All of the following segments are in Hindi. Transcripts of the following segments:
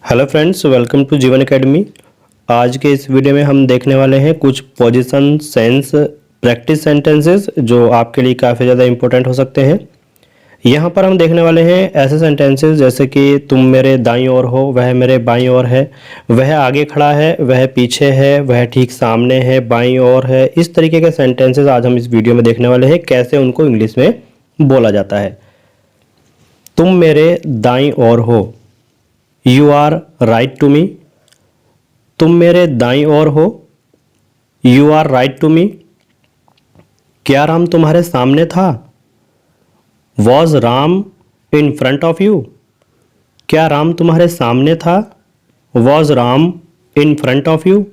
हेलो फ्रेंड्स, वेलकम टू जीवन एकेडमी। आज के इस वीडियो में हम देखने वाले हैं कुछ पोजीशन सेंस प्रैक्टिस सेंटेंसेस जो आपके लिए काफ़ी ज़्यादा इंपॉर्टेंट हो सकते हैं। यहाँ पर हम देखने वाले हैं ऐसे सेंटेंसेस जैसे कि तुम मेरे दाईं ओर हो, वह मेरे बाईं ओर है, वह आगे खड़ा है, वह पीछे है, वह ठीक सामने है, बाईं ओर है। इस तरीके के सेंटेंसेस आज हम इस वीडियो में देखने वाले हैं, कैसे उनको इंग्लिश में बोला जाता है। तुम मेरे दाईं ओर हो, you are right to me. तुम मेरे दाईं ओर हो, you are right to me. क्या राम तुम्हारे सामने था, was Ram in front of you. क्या राम तुम्हारे सामने था, was Ram in front of you.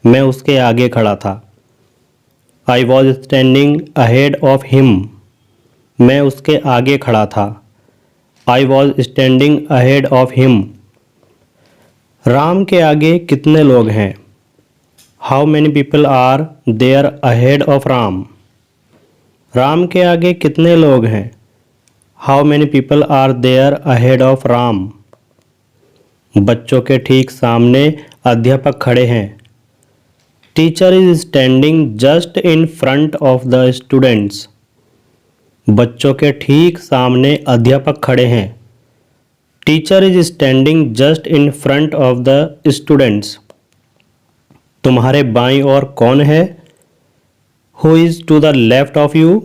मैं उसके आगे खड़ा था, I was standing ahead of him. मैं उसके आगे खड़ा था, I was standing ahead of him. Ram के आगे कितने लोग हैं, how many people are there ahead of Ram. Ram के आगे कितने लोग हैं, how many people are there ahead of Ram. बच्चों के ठीक सामने अध्यापक खड़े हैं, teacher is standing just in front of the students. बच्चों के ठीक सामने अध्यापक खड़े हैं, teacher is standing just in front of the students. तुम्हारे बाईं ओर कौन है, who is to the left of you.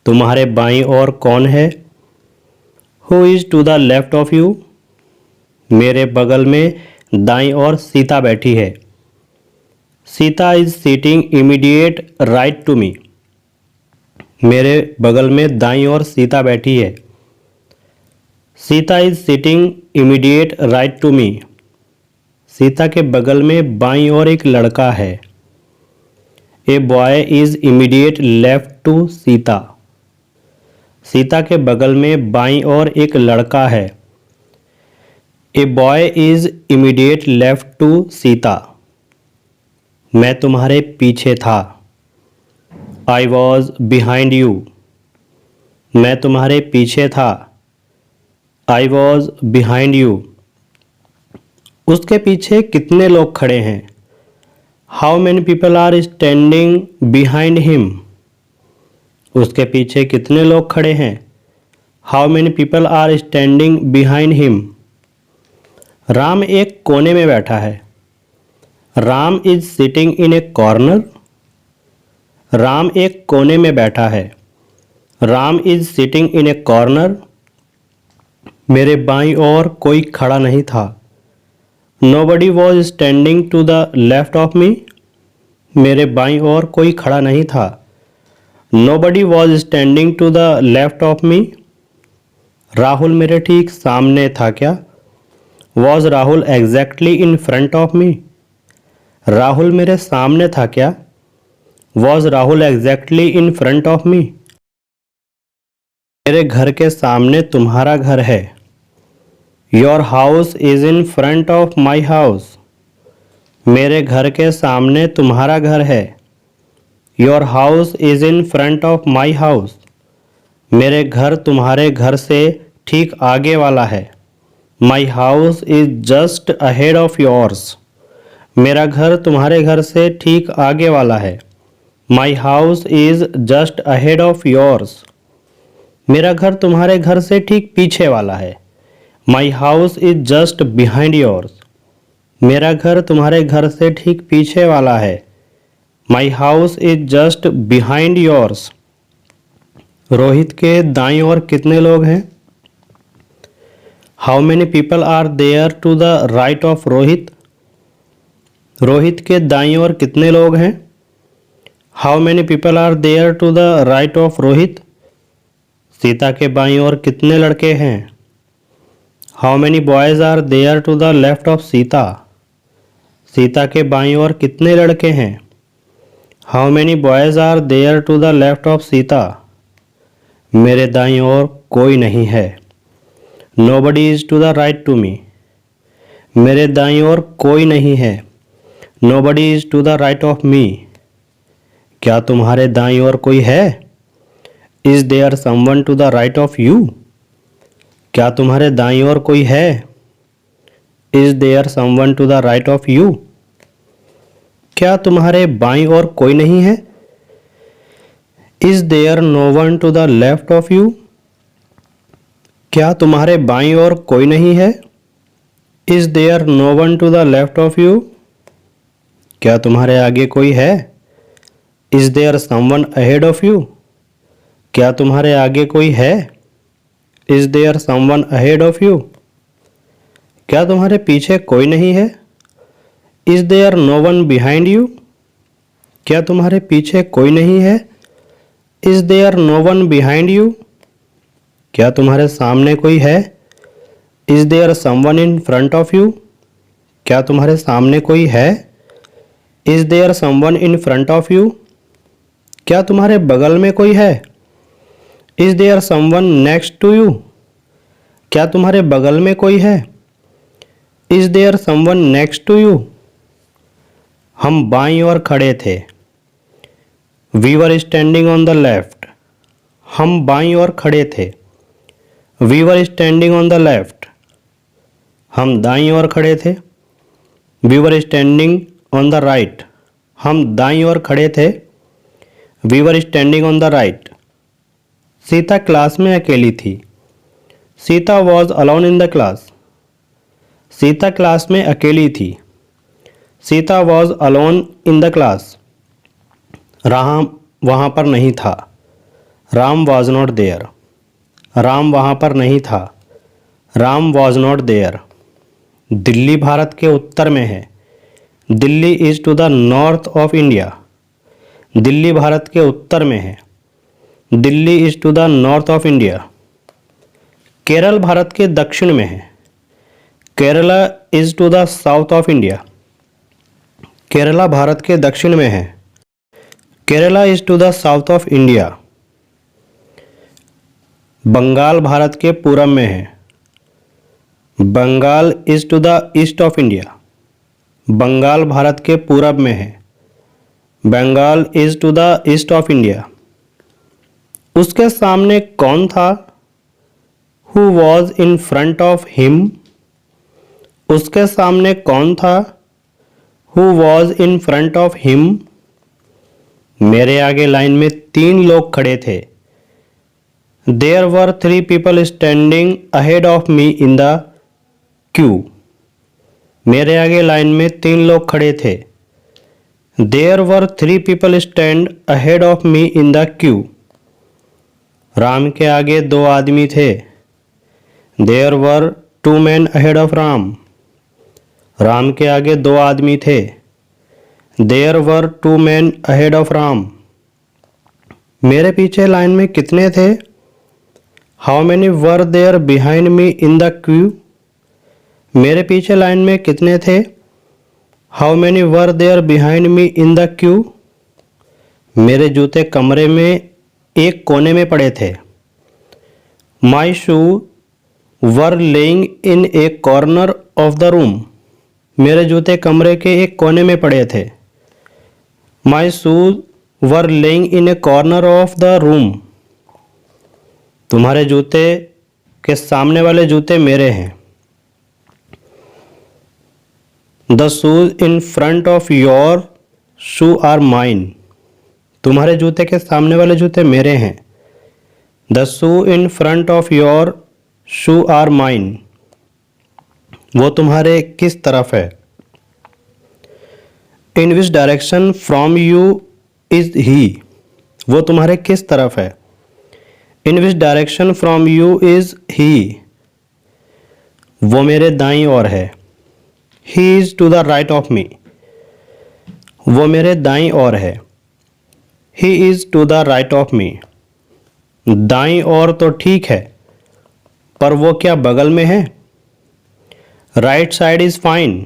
तुम्हारे बाईं ओर कौन है, who is to the left of you. मेरे बगल में दाईं ओर सीता बैठी है, Sita is sitting immediate right to me. मेरे बगल में दाईं ओर सीता बैठी है, Sita is sitting immediate right to me. Sita के बगल में बाईं ओर एक लड़का है, a boy is immediate left to Sita. Sita के बगल में बाईं ओर एक लड़का है, a boy is immediate left to Sita. मैं तुम्हारे पीछे था, आई वॉज बिहाइंड यू। मैं तुम्हारे पीछे था, आई वॉज बिहाइंड यू। उसके पीछे कितने लोग खड़े हैं, how many people are standing behind him. उसके पीछे कितने लोग खड़े हैं, how many people are standing behind him. Ram एक कोने में बैठा है, Ram is sitting in a corner. Ram एक कोने में बैठा है, Ram is sitting in a corner. मेरे बाईं ओर कोई खड़ा नहीं था, nobody was standing to the left of me. मेरे बाईं ओर कोई खड़ा नहीं था, nobody was standing to the left of me. Rahul मेरे ठीक सामने था क्या, was Rahul exactly in front of me. Rahul मेरे सामने था क्या, was Rahul exactly in front of me. मेरे घर के सामने तुम्हारा घर है, your house is in front of my house. मेरे घर के सामने तुम्हारा घर है, your house is in front of my house. मेरे घर तुम्हारे घर से ठीक आगे वाला है, my house is just ahead of yours. मेरा घर तुम्हारे घर से ठीक आगे वाला है, my house is just ahead of yours. मेरा घर तुम्हारे घर से ठीक पीछे वाला है, my house is just behind yours. मेरा घर तुम्हारे घर से ठीक पीछे वाला है, my house is just behind yours. Rohit के दाईं ओर कितने लोग हैं, how many people are there to the right of Rohit. Rohit के दाईं ओर कितने लोग हैं, how many people are there to the right of Rohit. Sita के बाईं ओर कितने लड़के हैं, how many boys are there to the left of Sita. Sita के बाईं ओर कितने लड़के हैं, how many boys are there to the left of Sita. मेरे दाईं ओर कोई नहीं है, nobody is to the right to me. मेरे दाईं ओर कोई नहीं है, nobody is to the right of me. क्या तुम्हारे दाईं ओर कोई है, is there someone to the right of you. क्या तुम्हारे दाईं ओर कोई है, is there someone to the right of you? क्या तुम्हारे बाईं ओर कोई नहीं है? Is there no one to the left of you? क्या तुम्हारे बाईं ओर कोई नहीं है? Is there no one to the left of you? क्या तुम्हारे आगे कोई है? Is there someone ahead of you? क्या तुम्हारे आगे कोई है? Is there someone ahead of you? क्या तुम्हारे पीछे कोई नहीं है? Is there no one behind you? क्या तुम्हारे पीछे कोई नहीं है? Is there no one behind you? क्या तुम्हारे सामने कोई है? Is there someone in front of you? क्या तुम्हारे सामने कोई है? Is there someone in front of you? क्या तुम्हारे बगल में कोई है? Is there someone next to you? क्या तुम्हारे बगल में कोई है? Is there someone next to you? हम बाईं ओर खड़े थे। We were standing on the left. हम बाईं ओर खड़े थे। We were standing on the left. हम दाईं ओर खड़े थे। We were standing on the right. हम दाईं ओर खड़े थे। We were standing on the right. Sita class में अकेली थी। Sita was alone in the class. Sita class में अकेली थी। Sita was alone in the class. Ram वहाँ पर नहीं था। Ram was not there. Ram वहाँ पर नहीं था। Ram was not there. Delhi Bharat के उत्तर में है। Delhi is to the north of India. Delhi Bharat के उत्तर में है। Delhi is to the north of India. Kerala Bharat के दक्षिण में है। Kerala is to the south of India. Kerala Bharat के दक्षिण में है। Kerala is to the south of India. Bengal Bharat के पूरब में है। Bengal is to the east of India. Bengal Bharat के पूरब में है। Bengal is to the east of India. उसके सामने कौन था? Who was in front of him? उसके सामने कौन था? Who was in front of him? मेरे आगे लाइन में 3 लोग खड़े थे। There were 3 people standing ahead of me in the queue. मेरे आगे लाइन में 3 लोग खड़े थे। There were 3 people stand ahead of me in the queue. Ram के आगे 2 आदमी थे। There were 2 man ahead of Ram. Ram के आगे 2 आदमी थे। There were 2 man ahead of Ram. मेरे पीछे लाइन में कितने थे? How many were there behind me in the queue? मेरे पीछे लाइन में कितने थे? How many were there behind me in the queue? मेरे जूते कमरे में एक कोने में पड़े थे। My shoe were lying in a corner of the room. मेरे जूते कमरे के एक कोने में पड़े थे। My shoes were lying in a corner of the room. तुम्हारे जूते के सामने वाले जूते मेरे हैं। The shoes in front of your shoe are mine. तुम्हारे जूते के सामने वाले जूते मेरे हैं। The shoe in front of your shoe are mine. वो तुम्हारे किस तरफ है? In which direction from you is he. वो तुम्हारे किस तरफ है? In which direction from you is he. वो मेरे दाईं ओर है। He is to the right of me. वो मेरे दाईं ओर है। He is to the right of me. दाईं ओर तो ठीक है, पर वो क्या बगल में है? Right side is fine,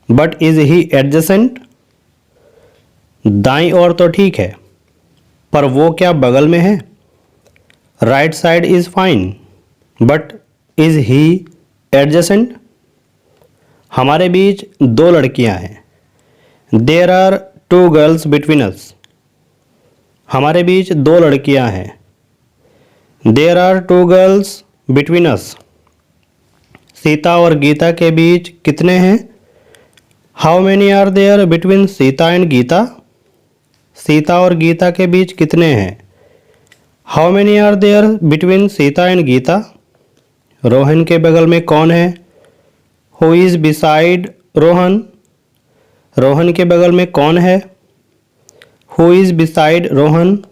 but is he adjacent? दाईं ओर तो ठीक है, पर वो क्या बगल में है? Right side is fine, but is he adjacent? हमारे बीच 2 लड़कियां हैं। There are 2 girls between us. हमारे बीच 2 लड़कियां हैं। There are 2 girls between us. Sita और गीता के बीच कितने हैं? How many are there between Sita and Gita? Sita और गीता के बीच कितने हैं? How many are there between Sita and Gita? Rohan के बगल में कौन है? Who is beside Rohan? Rohan के बगल में कौन है? Who is beside Rohan?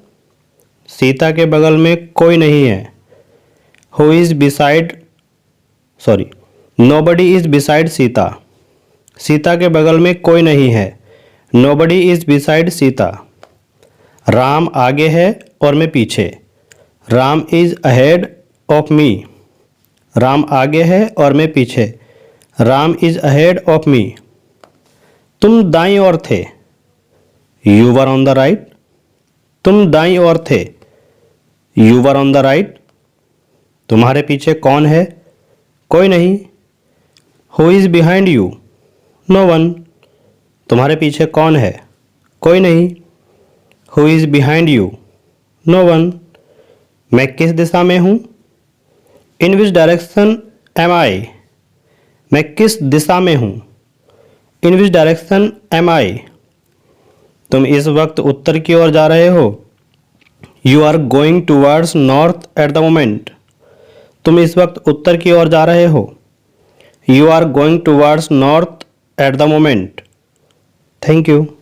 Sita के बगल में कोई नहीं है। Who is beside nobody is beside Sita. Sita के बगल में कोई नहीं है। Nobody is beside Sita. Ram आगे है और मैं पीछे। राम इज़ अहेड ऑफ मी। राम आगे है और मैं पीछे। राम इज़ अहेड ऑफ मी। तुम दाईं ओर थे। You were on the right. तुम दाईं ओर थे। You were on the right. तुम्हारे पीछे कौन है? कोई नहीं। Who is behind you? No one. तुम्हारे पीछे कौन है? कोई नहीं। Who is behind you? No one. मैं किस दिशा में हूँ? In which direction am I? मैं किस दिशा में हूँ? In which direction am I? तुम इस वक्त उत्तर की ओर जा रहे हो। You are going towards north at the moment. तुम इस वक्त उत्तर की ओर जा रहे हो। You are going towards north at the moment. Thank you.